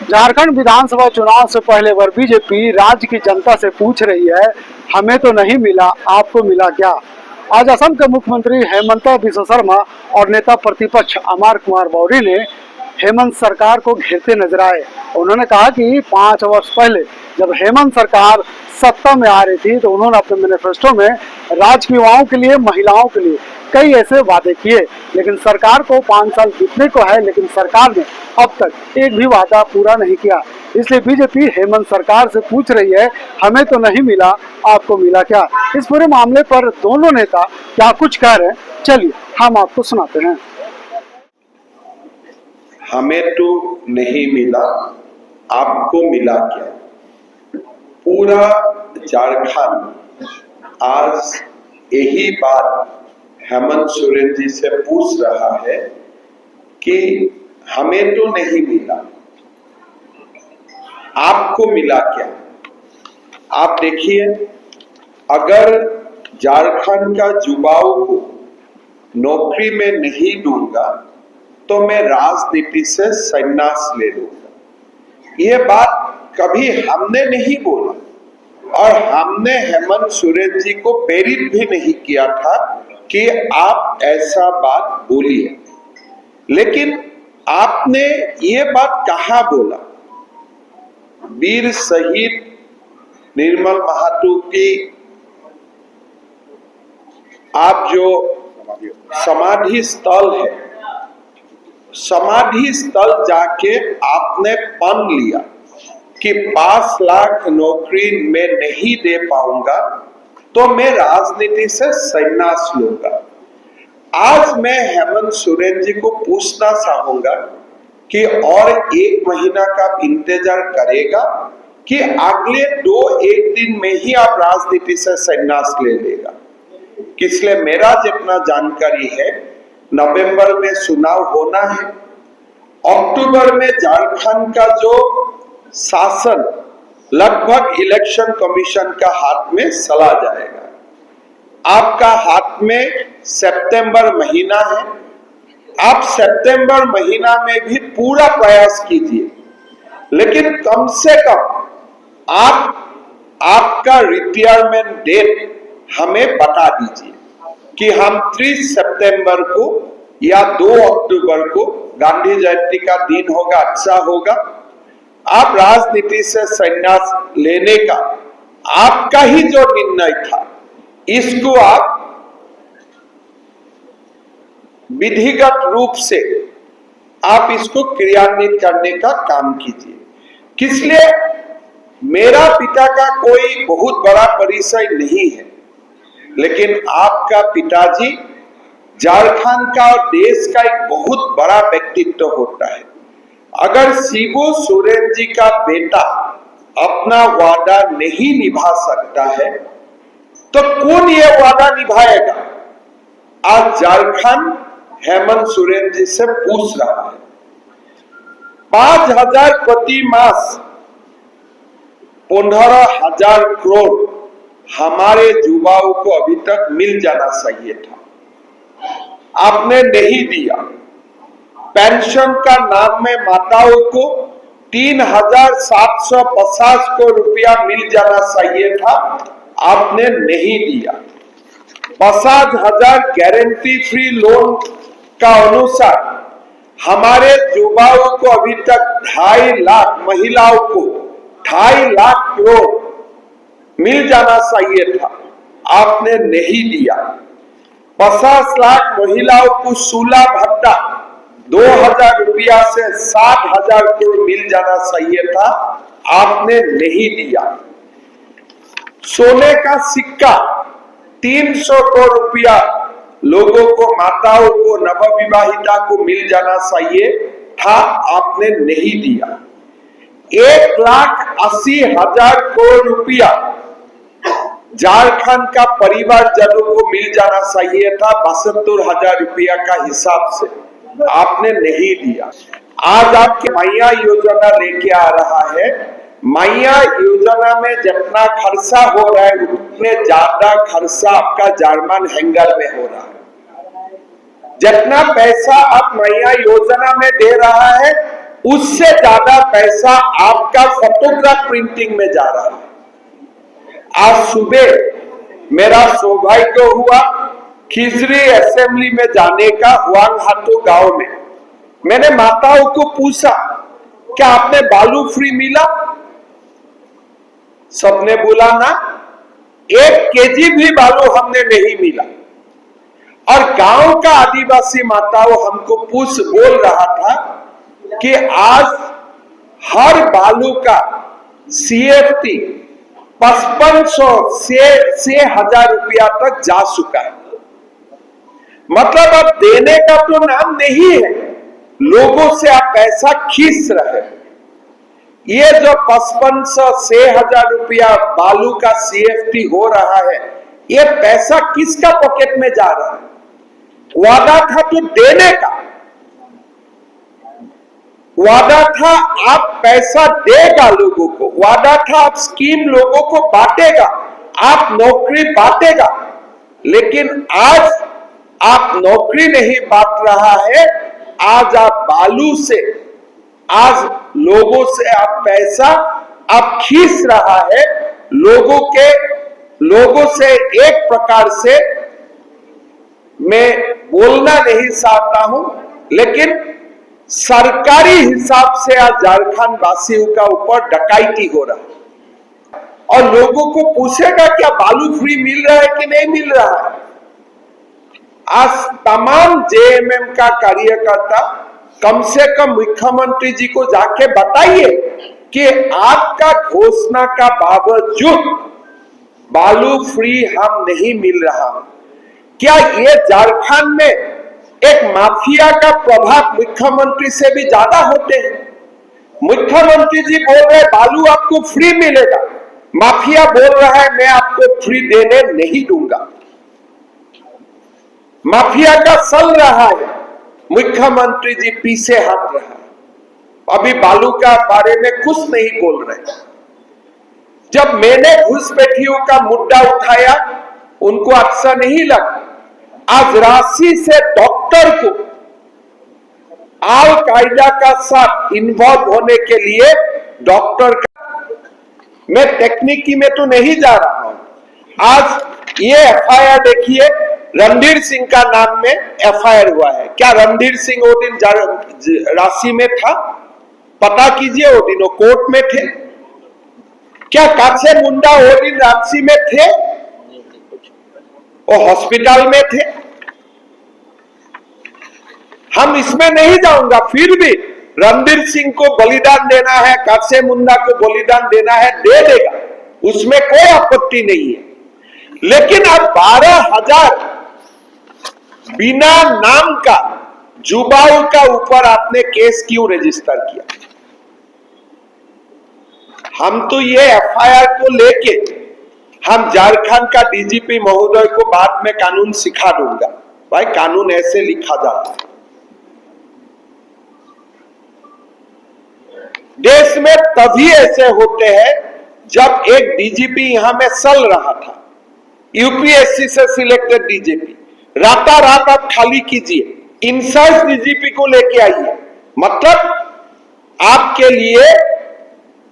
झारखंड विधानसभा चुनाव से पहले बार बीजेपी राज्य की जनता से पूछ रही है, हमें तो नहीं मिला, आपको मिला क्या। आज असम के मुख्यमंत्री हेमंत बिस्वा शर्मा और नेता प्रतिपक्ष अमर कुमार मौर्य ने हेमंत सरकार को घेरते नजर आए। उन्होंने कहा कि 5 वर्ष पहले जब हेमंत सरकार सत्ता में आ रही थी तो उन्होंने अपने मैनिफेस्टो में राज्य के युवाओं के लिए, महिलाओं के लिए कई ऐसे वादे किए, लेकिन सरकार को 5 साल बीतने को है, लेकिन सरकार ने अब तक एक भी वादा पूरा नहीं किया। इसलिए बीजेपी हेमंत सरकार से पूछ रही है, हमें तो नहीं मिला, आपको मिला क्या। इस पूरे मामले पर दोनों नेता क्या कुछ कह रहे हैं, चलिए हम आपको सुनाते हैं। हमें तो नहीं मिला, आपको मिला क्या। पूरा झारखंड आज यही बात हेमंत सोरेन जी से पूछ रहा है कि हमें तो नहीं मिला, आपको मिला क्या। आप देखिए, अगर झारखंड का युवाओं को नौकरी में नहीं दूंगा तो मैं राजनीति से संन्यास ले लूंगा। यह बात कभी हमने नहीं बोला और हमने हेमंत सोरेन जी को प्रेरित भी नहीं किया था कि आप ऐसा बात बोलिए, लेकिन आपने ये बात कहाँ बोला। वीर शहीद निर्मल महतो की आप जो समाधि स्थल है, समाधि स्थल जाके आपने पन लिया कि 5 लाख नौकरी में नहीं दे पाऊंगा तो मैं राजनीति से संन्यास लूंगा। आज मैं हेमंत सोरेन जी को पूछना चाहूंगा कि और 1 महीना का इंतजार करेगा कि अगले 2-1 दिन में ही आप राजनीति से संन्यास ले लेगा। इसलिए मेरा जितना जानकारी है, नवंबर में चुनाव होना है, अक्टूबर में झारखंड का जो शासन लगभग इलेक्शन कमीशन का हाथ में चला जाएगा। आपका हाथ में सितंबर महीना है, आप सितंबर महीना में भी पूरा प्रयास कीजिए, लेकिन कम से कम आपका रिटायरमेंट डेट हमें बता दीजिए कि हम 30 सितंबर को या 2 अक्टूबर को, गांधी जयंती का दिन होगा, अच्छा होगा, आप राजनीति से संन्यास लेने का आपका ही जो निर्णय था, इसको आप विधिगत रूप से आप इसको क्रियान्वित करने का काम कीजिए। इसलिए मेरा पिता का कोई बहुत बड़ा परिचय नहीं है, लेकिन आपका पिताजी झारखंड का और देश का एक बहुत बड़ा व्यक्तित्व होता है। अगर शिबू सोरेन जी का बेटा अपना वादा नहीं निभा सकता है तो कौन ये वादा निभाएगा। आज झारखंड हेमंत सोरेन जी से पूछ रहा है। 5,000 प्रति मास 15,000 करोड़ हमारे युवाओं को अभी तक मिल जाना चाहिए था, आपने नहीं दिया। पेंशन का नाम में माताओं को 3,750 करोड़ रुपया मिल जाना चाहिए था, आपने नहीं दिया। 50,000 गारंटी फ्री लोन का अनुसार हमारे युवाओं को अभी तक 2.5 लाख, महिलाओं को 2.5 लाख करोड़ मिल जाना चाहिए था, आपने नहीं दिया। 50 लाख महिलाओं को 16 भत्ता 2,000 रुपया से 60,000 करोड़ मिल जाना चाहिए था, आपने नहीं दिया। सोने का सिक्का 300 करोड़ रुपया लोगों को, माताओं को, नवविवाहिता को मिल जाना चाहिए था, आपने नहीं दिया। 1,80,000 करोड़ रुपया झारखंड का परिवारजनों को मिल जाना चाहिए था 72,000 रुपया का हिसाब से, आपने नहीं दिया। आज आपके मैया योजना लेके आ रहा है। मैया योजना में जितना खर्चा हो रहा है उतने ज्यादा खर्चा आपका जर्मन हैंगर में हो रहा है। जितना पैसा आप मैया योजना में दे रहा है उससे ज्यादा पैसा आपका फोटोग्राफ प्रिंटिंग में जा रहा है। आज सुबह मेरा सौभाग्य हुआ खिजरी असेंबली में जाने का, वांगहाटू गांव में। मैंने माताओं को पूछा, क्या आपने बालू फ्री मिला? सबने बोला ना, 1 केजी भी बालू हमने नहीं मिला। और गांव का आदिवासी माताओं हमको बोल रहा था कि आज हर बालू का CFT 5500 से 6000 रुपया तक जा चुका है। मतलब अब देने का तो नाम नहीं है, लोगों से आप पैसा खींच रहे हैं। ये जो 5500 से 6000 रुपया बालू का CFT हो रहा है, ये पैसा किसका पॉकेट में जा रहा है? वादा था तो देने का, वादा था आप पैसा देगा लोगों को, वादा था आप स्कीम लोगों को बांटेगा, आप नौकरी बांटेगा। लेकिन आज आप नौकरी नहीं बांट रहा है, आज आप बालू से, आज लोगों से आप पैसा आप खींच रहा है। लोगों से एक प्रकार से, मैं बोलना नहीं चाहता हूं, लेकिन सरकारी हिसाब से आज झारखंड वासियों का ऊपर डकैती हो रहा है। और लोगों को पूछेगा क्या बालू फ्री मिल रहा है कि नहीं मिल रहा है? आज तमाम JMM का कार्यकर्ता कम से कम मुख्यमंत्री जी को जाके बताइए कि आपका घोषणा का बावजूद बालू फ्री हम नहीं मिल रहा। क्या ये झारखंड में एक माफिया का प्रभाव मुख्यमंत्री से भी ज्यादा होते हैं? मुख्यमंत्री जी बोल रहे बालू आपको फ्री मिलेगा, माफिया बोल रहा है मैं आपको फ्री देने नहीं दूंगा। माफिया का चल रहा है, मुख्यमंत्री जी पीछे हट रहा है, अभी बालू का बारे में कुछ नहीं बोल रहे। जब मैंने घुसपैठियों का मुद्दा उठाया, उनको अच्छा नहीं लगा। आज रांची से डॉक्टर को अल कायदा का साथ इन्वॉल्व होने के लिए डॉक्टर का, मैं टेक्निकी में तो नहीं जा रहा हूं। आज ये FIR देखिए, रणधीर सिंह का नाम में FIR हुआ है। क्या रणधीर सिंह वो दिन रांची में था? पता कीजिए, वो दिन वो कोर्ट में थे। क्या काछे मुंडा वो दिन रांची में थे? वो हॉस्पिटल में थे। हम इसमें नहीं जाऊंगा, फिर भी रणधीर सिंह को बलिदान देना है, काछे मुंडा को बलिदान देना है, दे देगा, उसमें कोई आपत्ति नहीं है। लेकिन अब 12,000 बिना नाम का जुबाऊ का ऊपर आपने केस क्यों रजिस्टर किया? हम तो ये FIR को लेके हम झारखंड का DGP महोदय को बाद में कानून सिखा दूंगा। भाई कानून ऐसे लिखा जाता है। देश में तभी ऐसे होते हैं जब एक DGP यहां में चल रहा था, UPSC से सिलेक्टेड DGP, रात आप खाली कीजिए, इंचार्ज DGP को लेके आइए, मतलब आपके लिए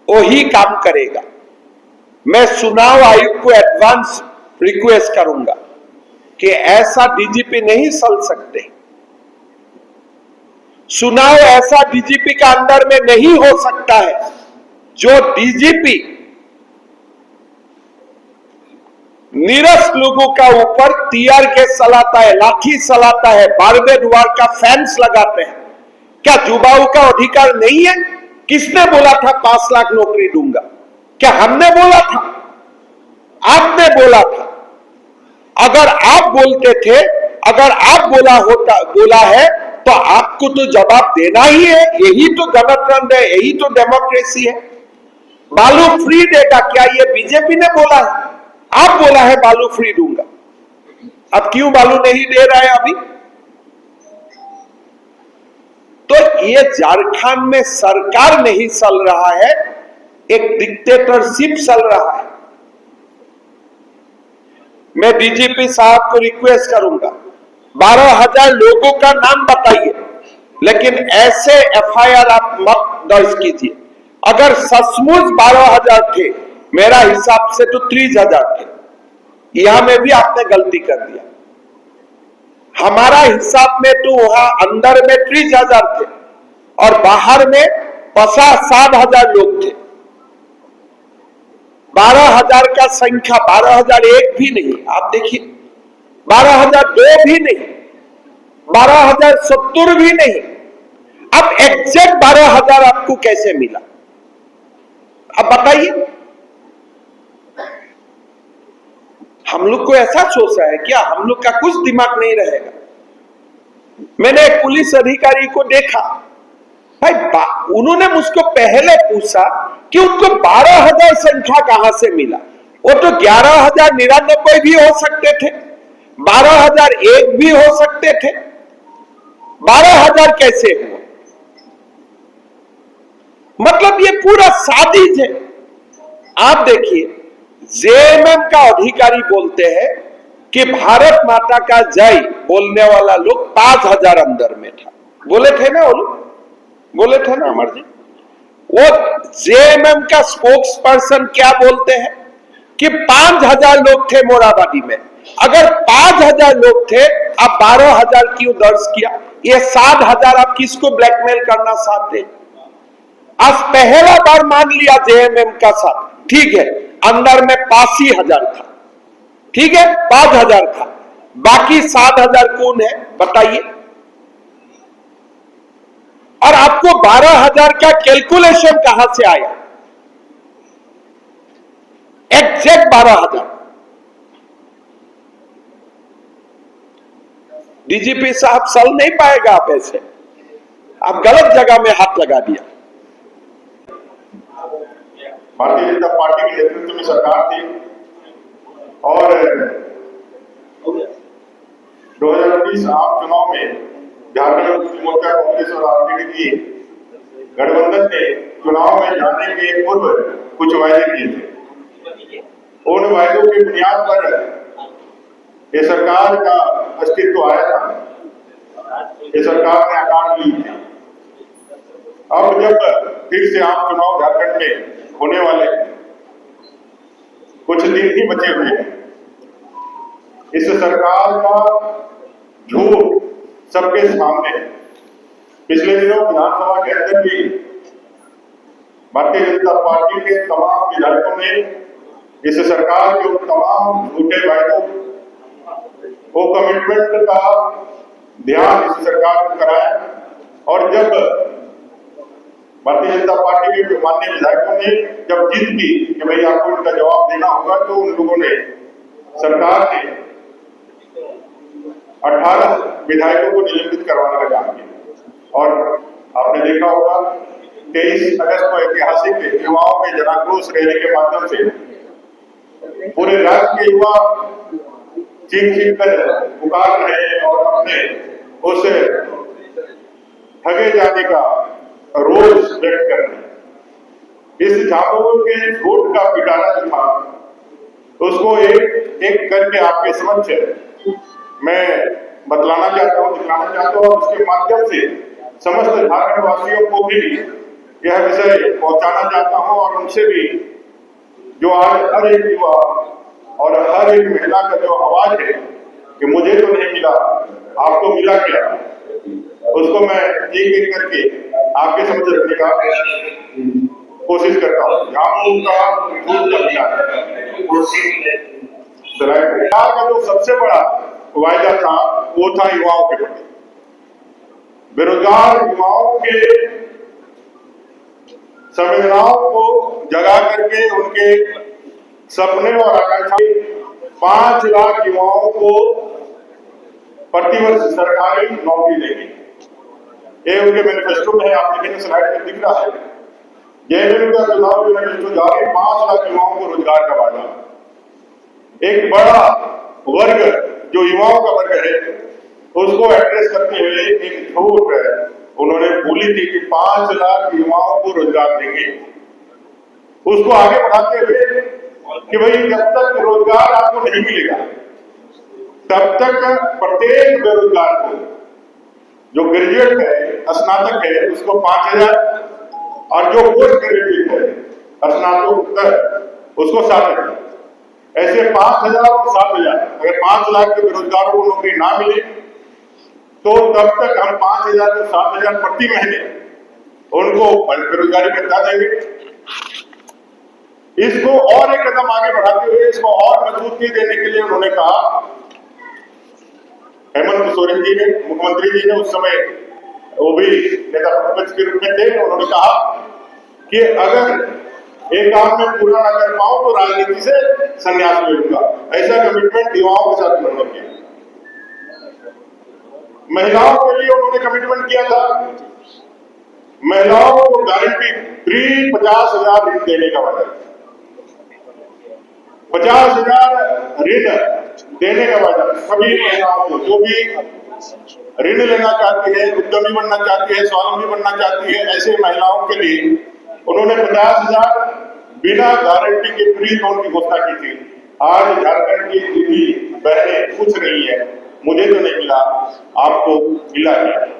वही काम करेगा। मैं चुनाव आयोग को एडवांस रिक्वेस्ट करूंगा कि ऐसा DGP नहीं चल सकते। चुनाव ऐसा DGP का अंदर में नहीं हो सकता है जो DGP निरस्त लोगों का ऊपर टीयर गैस चलाता है, लाठी चलाता है, बारबेडवार का फैंस लगाते हैं। क्या जुबाऊ का अधिकार नहीं है? किसने बोला था 5 लाख नौकरी दूंगा? क्या हमने बोला था? आपने बोला था। अगर आप बोलते थे, अगर आप बोला है तो आपको तो जवाब देना ही है। यही तो गणतंत्र है, यही तो डेमोक्रेसी है। बालू फ्री देगा, क्या ये बीजेपी ने बोला है? आप बोला है बालू फ्री दूंगा। अब क्यों बालू नहीं दे रहा है अभी? तो ये झारखंड में सरकार नहीं चल रहा है, एक डिक्टेटरशिप चल रहा है। मैं DGP साहब को रिक्वेस्ट करूंगा, 12,000 लोगों का नाम बताइए, लेकिन ऐसे FIR आप मत दर्ज कीजिए। अगर सचमुच 12,000 थे, मेरा हिसाब से तो 30,000 थे, यहां में भी आपने गलती कर दिया। हमारा हिसाब में तो वहां अंदर में 30,000 थे और बाहर में 50-60,000 लोग थे। 12,000 का संख्या 12,001 भी नहीं, आप देखिए 12,002 भी नहीं, 12,070 भी नहीं। अब एग्जैक्ट 12,000 आपको कैसे मिला, अब बताइए। हम लोग को ऐसा सोचा है क्या, हम लोग का कुछ दिमाग नहीं रहेगा। मैंने एक पुलिस अधिकारी को देखा, भाई उन्होंने मुझको पहले पूछा कि उनको 12,000 संख्या कहां से मिला। वो तो 11,099 भी हो सकते थे, 12,001 भी हो सकते थे, 12,000 कैसे हुआ? मतलब ये पूरा साजिश है। आप देखिए, जेएमएम का अधिकारी बोलते हैं कि भारत माता का जय बोलने वाला लोग 5,000 अंदर में था। बोले थे ना वो लोग, बोले थे ना अमर जी। वो जेएमएम का स्पोक्स पर्सन क्या बोलते हैं कि 5,000 लोग थे मोराबादी में। अगर 5,000 लोग थे, अब 12,000 क्यों दर्ज किया? ये 7,000 आप किसको ब्लैकमेल करना चाहते हैं? आज पहला बार मान लिया जेएमएम का साथ, ठीक है, अंदर में 85,000 था, ठीक है, 5,000 था, बाकी 7,000 कौन है बताइए। और आपको 12,000 का कैलकुलेशन कहां से आया? एग्जैक्ट 12,000। डीजीपी साहब चल नहीं पाएगा आप ऐसे, आप गलत जगह में हाथ लगा दिया। भारतीय जनता पार्टी के नेतृत्व में सरकार थी और 2019 आम चुनाव में झारखंड मुक्ति मोर्चा, कांग्रेस और आरजेडी की गठबंधन ने चुनाव में जाने के पूर्व कुछ वायदे किए थे। उन वायदों की बुनियाद पर ये सरकार का अस्तित्व आया था, ये सरकार ने आकार ली थी। अब जब फिर से आम चुनाव झारखंड में होने वाले कुछ दिन ही बचे हुए हैं, इस सरकार का झूठ सबके सामने है। पिछले दिनों विधानसभा के अंदर भी भारतीय जनता पार्टी के तमाम विधायकों ने इस सरकार के तमाम झूठे वायदों को, कमिटमेंट का ध्यान इस सरकार को कराया। और जब भारतीय जनता पार्टी के माननीय विधायकों ने जब जिद की कि भाई आपको इनका जवाब देना होगा, तो उन लोगों ने, सरकार ने 18 विधायकों को निलंबित करवाने का काम किया। और आपने देखा होगा 23 अगस्त को ऐतिहासिक युवाओं के जनाक्रोश रैली के माध्यम से पूरे राज्य के युवा चीख कर पुकार रहे हैं और अपने उस ठगे जाने का रोज व्यक्त कर रहे हैं। इस झामुमो के झूठ का पिटारा जो था, उसको एक एक करके आपके समक्ष मैं बतलाना चाहता हूँ, दिखाना चाहता हूँ, और उसके माध्यम से समस्त झारखंड वासियों को भी यह विषय पहुंचाना चाहता हूँ। और उनसे भी जो आज हर एक युवा और हर एक महिला का जो आवाज है कि मुझे तो नहीं मिला, आपको मिला क्या, उसको मैं एक एक करके आपके समझ रखने का कोशिश करता हूँ। झामुमो का जो सबसे बड़ा वायदा था वो था युवाओं के प्रति। बेरोजगार युवाओं के संवेदनाओं को जगा करके उनके सपने और आकांक्षाएं 5 लाख युवाओं को प्रतिवर्ष सरकारी नौकरी देगी। ये उनके मैनिफेस्टो में है, आप देखेंगे स्लाइड में दिख रहा है। जेएमएम का चुनाव जो मैनिफेस्टो जारी 5 लाख युवाओं को रोजगार का वादा। एक बड़ा वर्ग जो युवाओं का वर्ग है उसको एड्रेस करते हुए एक झूठ उन्होंने बोली थी कि 5 लाख युवाओं को रोजगार देंगे। उसको आगे बढ़ाते हुए कि भाई जब तक रोजगार आपको नहीं मिलेगा तब तक प्रत्येक बेरोजगार को, जो ग्रेजुएट है, स्नातक है, उसको 5,000, और जो पोस्ट ग्रेजुएट है स्नातकोत्तर उसको 7,000। ऐसे 5,000 और 7,000, अगर 5 लाख के बेरोजगारों को नौकरी ना मिले तो तब तक हम 5,000 से 7,000 प्रति महीने उनको बेरोजगारी भत्ता देंगे। इसको और एक कदम आगे बढ़ाते हुए इसको और मजबूती देने के लिए उन्होंने कहा, हेमंत सोरेन जी ने, मुख्यमंत्री जी ने उस समय वो भी नेता प्रतिपक्ष के रूप में थे, उन्होंने कहा कि अगर एक काम में पूरा ना कर पाऊं तो राजनीति से संन्यास ले लूंगा। ऐसा कमिटमेंट युवाओं के साथ उन्होंने किया। महिलाओं के लिए उन्होंने कमिटमेंट किया था, महिलाओं को गारंटी फ्री 50,000 ऋण देने का वादा, 50,000 ऋण देने का वादा सभी महिलाओं को, जो भी ऋण लेना चाहती है, उद्यमी बनना चाहती है, स्वावलंबी बनना चाहती है, ऐसे महिलाओं के लिए उन्होंने 50,000 बिना गारंटी के फ्री लोन की घोषणा की थी। आज झारखंड की दीदी बहनें पूछ रही है, मुझे तो नहीं मिला, आपको मिला है।